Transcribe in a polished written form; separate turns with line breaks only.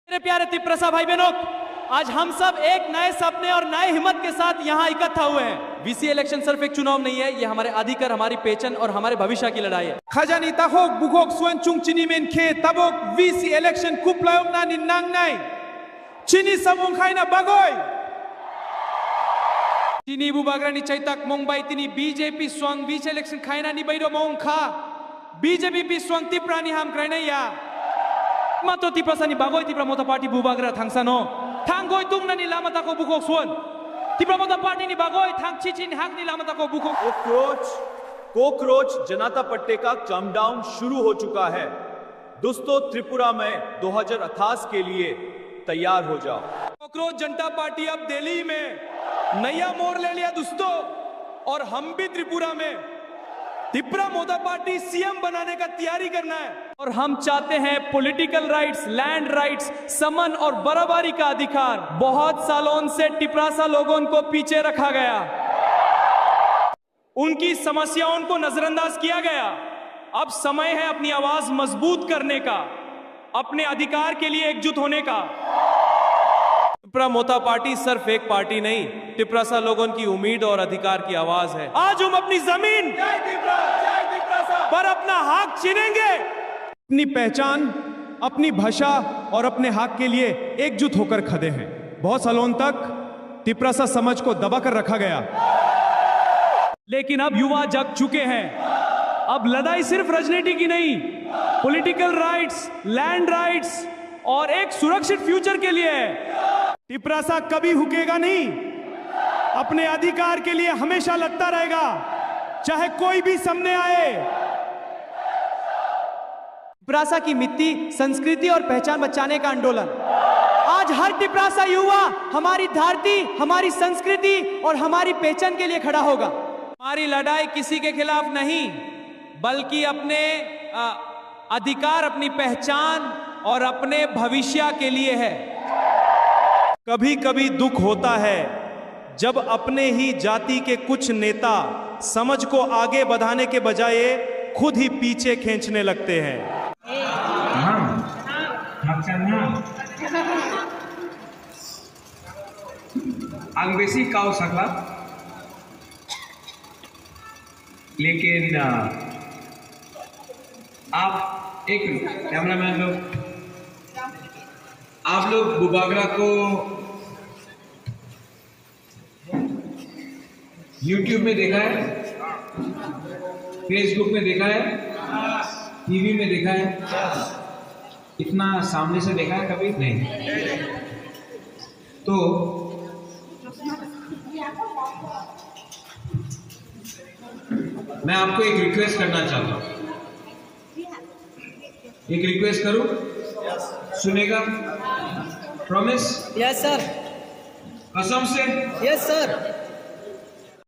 मेरे प्यारे तिप्रसा भाई बहनों, आज हम सब एक नए सपने और नए हिम्मत के साथ यहाँ इकट्ठा हुए हैं। वीसी इलेक्शन सिर्फ एक चुनाव नहीं है, ये हमारे अधिकार, हमारी पहचान और हमारे भविष्य की लड़ाई है।
खजानी ताहोक बुगोक सुन चुंग चिनी में खे तबोक वीसी इलेक्शन कुपलायोक ना नि नांगनाई चिनी समूंग खाई ना बगोय चिनी बुबागरा नि चैतक मुंबई तिनी बीजेपी स्वांग वीसी इलेक्शन खाई ना नि बैरो मोंग खा बीजेपी पी स्वांग तिप्रानी हम क्राइना या मातो तिप्रसा नि बगोय तिप्रा मोता पार्टी बुबागरा थांगसानो थांगोय तुंग ना नि लामा ताको बुगोक सुन तिप्रा मोता पार्टी नि बगोय थांग चिचिन हाक नि लामा ताको बुगोक
कोक्रोच जनता पट्टे का काउंटडाउन शुरू हो चुका है। दोस्तों, त्रिपुरा में 2028 के लिए तैयार हो जाओ।
कोक्रोच जनता पार्टी अब दिल्ली में नया मोड़ ले लिया दोस्तों, और हम भी त्रिपुरा में तिप्रा मोदा पार्टी सीएम बनाने का तैयारी करना है।
और हम चाहते हैं पॉलिटिकल राइट्स, लैंड राइट्स, समन और बराबरी का अधिकार। बहुत सालों से टिप्रासा लोगों को पीछे रखा गया, उनकी समस्याओं को नजरअंदाज किया गया। अब समय है अपनी आवाज मजबूत करने का, अपने अधिकार के लिए एकजुट होने का।
तिप्रा मोता पार्टी सिर्फ एक पार्टी नहीं, तिप्रासा लोगों की उम्मीद और अधिकार की आवाज है। आज हम अपनी जमीन पर अपना हक छीनेंगे। अपनी पहचान, अपनी भाषा और अपने हक के लिए एकजुट होकर खड़े हैं। बहुत सालों तक तिप्रासा समाज को दबाकर रखा गया,
लेकिन अब युवा जग चुके हैं। अब लड़ाई सिर्फ राजनीति की नहीं, पॉलिटिकल राइट्स, लैंड राइट्स और एक सुरक्षित फ्यूचर के लिए है।
तिप्रासा कभी हुकेगा नहीं, अपने अधिकार के लिए हमेशा लड़ता रहेगा, चाहे कोई भी सामने आए।
टिप्रासा की मिट्टी, संस्कृति और पहचान बचाने का आंदोलन। आज हर टिप्रासा युवा हमारी धरती, हमारी संस्कृति और हमारी पहचान के लिए खड़ा होगा।
हमारी लड़ाई किसी के खिलाफ नहीं, बल्कि अपने अधिकार, अपनी पहचान और अपने भविष्य के लिए है। कभी कभी दुख होता है जब अपने ही जाति के कुछ नेता समझ को आगे बढ़ाने के बजाय खुद ही पीछे खींचने लगते हैं।
बेसी काउ सकला, लेकिन आप एक कैमरामैन लोग, आप लोग बुबागरा को YouTube में देखा है, फेसबुक में देखा है, टीवी में देखा है, इतना सामने से देखा है कभी नहीं। तो मैं आपको एक रिक्वेस्ट करना चाहता हूं। एक रिक्वेस्ट करूं? सुनेगा? प्रॉमिस?
Yes sir.
कसम से?
Yes sir.